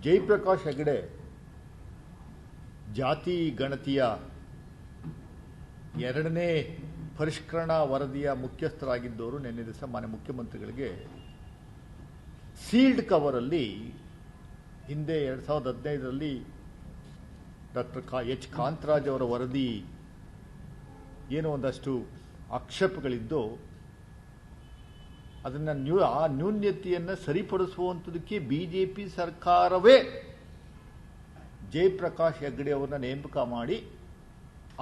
ಜಯಪ್ರಕಾಶ್ ಹೆಗಡೆ ಜಾತಿ ಗಣತಿಯ ಎರಡನೇ ಪರಿಷ್ಕರಣಾ ವರದಿಯ ಮುಖ್ಯಸ್ಥರಾಗಿದ್ದವರು ನಿನ್ನೆ ದಿವಸ ಮಾನ್ಯ ಮುಖ್ಯಮಂತ್ರಿಗಳಿಗೆ ಸೀಲ್ಡ್ ಕವರಲ್ಲಿ ಹಿಂದೆ 2015ರಲ್ಲಿ ಡಾಕ್ಟರ್ ಎಚ್ ಕಾಂತರಾಜ್ ಅವರ ವರದಿ ಏನೋ ಒಂದಷ್ಟು ಆಕ್ಷೇಪಗಳಿದ್ದು ಅದನ್ನು ಆ ನ್ಯೂನ್ಯತೆಯನ್ನು ಸರಿಪಡಿಸುವಂಥದಕ್ಕೆ ಬಿಜೆಪಿ ಸರ್ಕಾರವೇ ಜಯಪ್ರಕಾಶ್ ಹೆಗಡೆ ಅವರನ್ನ ನೇಮಕ ಮಾಡಿ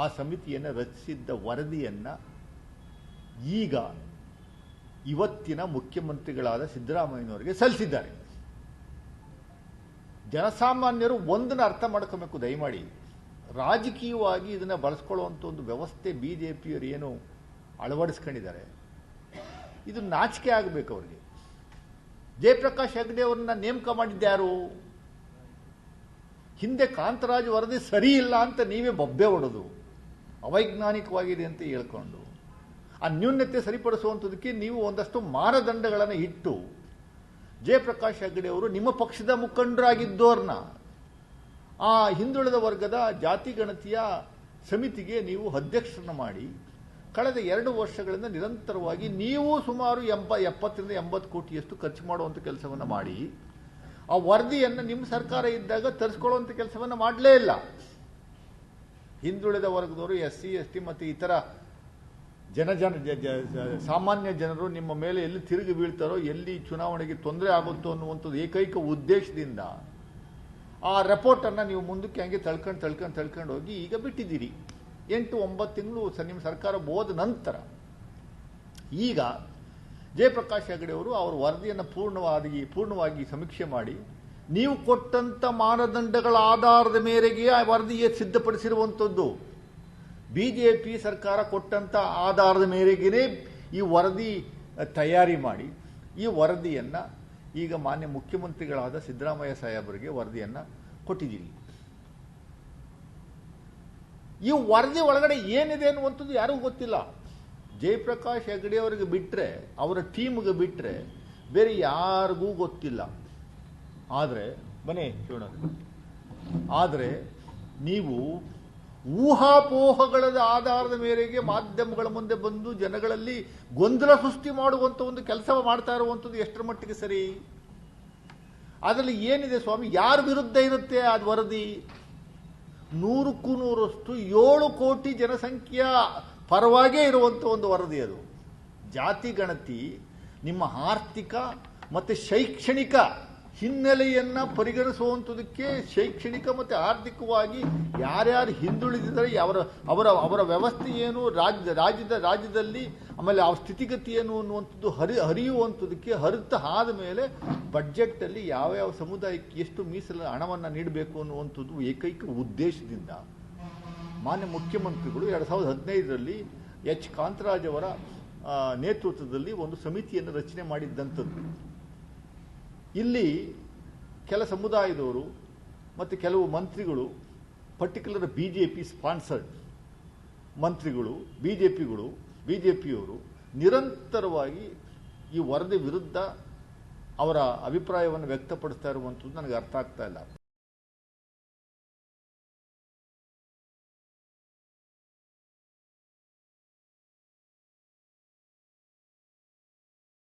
ಆ ಸಮಿತಿಯನ್ನು ರಚಿಸಿದ್ದ ವರದಿಯನ್ನು ಈಗ ಇವತ್ತಿನ ಮುಖ್ಯಮಂತ್ರಿಗಳಾದ ಸಿದ್ದರಾಮಯ್ಯನವರಿಗೆ ಸಲ್ಲಿಸಿದ್ದಾರೆ. ಜನಸಾಮಾನ್ಯರು ಒಂದನ್ನು ಅರ್ಥ ಮಾಡ್ಕೋಬೇಕು, ದಯಮಾಡಿ ರಾಜಕೀಯವಾಗಿ ಇದನ್ನು ಬಳಸ್ಕೊಳ್ಳುವಂಥ ಒಂದು ವ್ಯವಸ್ಥೆ ಬಿಜೆಪಿಯವರು ಏನು ಅಳವಡಿಸ್ಕೊಂಡಿದ್ದಾರೆ, ಇದು ನಾಚಿಕೆ ಆಗಬೇಕು ಅವರಿಗೆ. ಜಯಪ್ರಕಾಶ್ ಹೆಗಡೆ ಅವರನ್ನ ನೇಮಕ ಮಾಡಿದ್ದ್ಯಾರು? ಹಿಂದೆ ಕಾಂತರಾಜ್ ವರದಿ ಸರಿ ಇಲ್ಲ ಅಂತ ನೀವೇ ಬೊಬ್ಬೆ ಹೊಡೆದು ಅವೈಜ್ಞಾನಿಕವಾಗಿದೆ ಅಂತ ಹೇಳ್ಕೊಂಡು ಆ ನ್ಯೂನ್ಯತೆ ಸರಿಪಡಿಸುವಂಥದಕ್ಕೆ ನೀವು ಒಂದಷ್ಟು ಮಾನದಂಡಗಳನ್ನು ಇಟ್ಟು ಜಯಪ್ರಕಾಶ್ ಹೆಗಡೆ ಅವರು ನಿಮ್ಮ ಪಕ್ಷದ ಮುಖಂಡರಾಗಿದ್ದೋರ್ನ ಆ ಹಿಂದುಳಿದ ವರ್ಗದ ಜಾತಿ ಗಣತಿಯ ಸಮಿತಿಗೆ ನೀವು ಅಧ್ಯಕ್ಷರನ್ನ ಮಾಡಿ ಕಳೆದ 2 ವರ್ಷಗಳಿಂದ ನಿರಂತರವಾಗಿ ನೀವು ಸುಮಾರು 70ರಿಂದ 80 ಕೋಟಿಯಷ್ಟು ಖರ್ಚು ಮಾಡುವಂಥ ಕೆಲಸವನ್ನು ಮಾಡಿ ಆ ವರದಿಯನ್ನು ನಿಮ್ಮ ಸರ್ಕಾರ ಇದ್ದಾಗ ತರಿಸ್ಕೊಳ್ಳುವಂಥ ಕೆಲಸವನ್ನು ಮಾಡಲೇ ಇಲ್ಲ. ಹಿಂದುಳಿದ ವರ್ಗದವರು SC ST ಮತ್ತು ಇತರ ಸಾಮಾನ್ಯ ಜನರು ನಿಮ್ಮ ಮೇಲೆ ಎಲ್ಲಿ ತಿರುಗಿ ಬೀಳ್ತಾರೋ, ಎಲ್ಲಿ ಚುನಾವಣೆಗೆ ತೊಂದರೆ ಆಗುತ್ತೋ ಅನ್ನುವಂಥದ್ದು ಏಕೈಕ ಉದ್ದೇಶದಿಂದ ಆ ರಿಪೋರ್ಟನ್ನು ನೀವು ಮುಂದಕ್ಕೆ ಹಂಗೆ ತಳ್ಕೊಂಡು ಹೋಗಿ ಈಗ ಬಿಟ್ಟಿದ್ದೀರಿ. 8-9 ತಿಂಗಳು ನಿಮ್ಮ ಸರ್ಕಾರ ಹೋದ ನಂತರ ಈಗ ಜಯಪ್ರಕಾಶ್ ಹೆಗಡೆ ಅವರು ಅವರ ವರದಿಯನ್ನು ಪೂರ್ಣವಾಗಿ ಸಮೀಕ್ಷೆ ಮಾಡಿ ನೀವು ಕೊಟ್ಟಂತ ಮಾನದಂಡಗಳ ಆಧಾರದ ಮೇರೆಗೆ ಆ ವರದಿಗೆ ಸಿದ್ಧಪಡಿಸಿರುವಂಥದ್ದು. ಬಿಜೆಪಿ ಸರ್ಕಾರ ಕೊಟ್ಟಂತ ಆಧಾರದ ಮೇರೆಗೆ ಈ ವರದಿ ತಯಾರಿ ಮಾಡಿ ಈ ವರದಿಯನ್ನು ಈಗ ಮಾನ್ಯ ಮುಖ್ಯಮಂತ್ರಿಗಳಾದ ಸಿದ್ದರಾಮಯ್ಯ ಸಾಹೇಬರಿಗೆ ವರದಿಯನ್ನು ಕೊಟ್ಟಿದ್ದೀರಿ. ಈ ವರದಿ ಒಳಗಡೆ ಏನಿದೆ ಅನ್ನುವಂಥದ್ದು ಯಾರಿಗೂ ಗೊತ್ತಿಲ್ಲ. ಜಯಪ್ರಕಾಶ್ ಹೆಗಡೆ ಅವರಿಗೆ ಬಿಟ್ಟರೆ, ಅವರ ಟೀಮ್ಗೆ ಬಿಟ್ಟರೆ ಬೇರೆ ಯಾರಿಗೂ ಗೊತ್ತಿಲ್ಲ. ಆದರೆ ಬನ್ನಿ ಶಿವಣ್ಣ, ಆದರೆ ನೀವು ಊಹಾಪೋಹಗಳ ಆಧಾರದ ಮೇರೆಗೆ ಮಾಧ್ಯಮಗಳ ಮುಂದೆ ಬಂದು ಜನಗಳಲ್ಲಿ ಗೊಂದಲ ಸೃಷ್ಟಿ ಮಾಡುವಂಥ ಒಂದು ಕೆಲಸ ಮಾಡ್ತಾ ಇರುವಂಥದ್ದು ಎಷ್ಟರ ಮಟ್ಟಿಗೆ ಸರಿ? ಅದರಲ್ಲಿ ಏನಿದೆ ಸ್ವಾಮಿ? ಯಾರ ವಿರುದ್ಧ ಇರುತ್ತೆ ಅದು ವರದಿ? 100ಕ್ಕೂ 100ರಷ್ಟು 7 ಕೋಟಿ ಜನಸಂಖ್ಯೆಯ ಪರವಾಗೇ ಇರುವಂಥ ಒಂದು ವರದಿ ಅದು. ಜಾತಿ ಗಣತಿ ನಿಮ್ಮ ಆರ್ಥಿಕ ಮತ್ತು ಶೈಕ್ಷಣಿಕ ಹಿನ್ನೆಲೆಯನ್ನು ಪರಿಗಣಿಸುವಂಥದಕ್ಕೆ ಶೈಕ್ಷಣಿಕ ಮತ್ತು ಆರ್ಥಿಕವಾಗಿ ಯಾರ್ಯಾರು ಹಿಂದುಳಿದಿದ್ದಾರೆ, ಅವರ ವ್ಯವಸ್ಥೆ ಏನು, ರಾಜ್ಯದಲ್ಲಿ ಆಮೇಲೆ ಅವ್ರ ಸ್ಥಿತಿಗತಿ ಏನು ಅನ್ನುವಂಥದ್ದು ಹರಿಯುವಂಥದಕ್ಕೆ ಆದ ಮೇಲೆ ಬಡ್ಜೆಟ್ಟಲ್ಲಿ ಯಾವ ಸಮುದಾಯಕ್ಕೆ ಎಷ್ಟು ಮೀಸಲು ಹಣವನ್ನು ನೀಡಬೇಕು ಅನ್ನುವಂಥದ್ದು ಏಕೈಕ ಉದ್ದೇಶದಿಂದ ಮಾನ್ಯ ಮುಖ್ಯಮಂತ್ರಿಗಳು 2015ರಲ್ಲಿ ಎಚ್ ಕಾಂತರಾಜ್ ಅವರ ನೇತೃತ್ವದಲ್ಲಿ ಒಂದು ಸಮಿತಿಯನ್ನು ರಚನೆ ಮಾಡಿದ್ದಂಥದ್ದು. ಇಲ್ಲಿ ಕೆಲ ಸಮುದಾಯದವರು ಮತ್ತು ಕೆಲವು ಮಂತ್ರಿಗಳು, ಪರ್ಟಿಕ್ಯುಲರ್ ಬಿಜೆಪಿ ಸ್ಪಾನ್ಸರ್ಡ್ ಮಂತ್ರಿಗಳು, ಬಿಜೆಪಿಯವರು ನಿರಂತರವಾಗಿ ಈ ವರದಿ ವಿರುದ್ಧ ಅವರ ಅಭಿಪ್ರಾಯವನ್ನು ವ್ಯಕ್ತಪಡಿಸ್ತಾ ಇರುವಂಥದ್ದು ನನಗೆ ಅರ್ಥ ಆಗ್ತಾ ಇಲ್ಲ.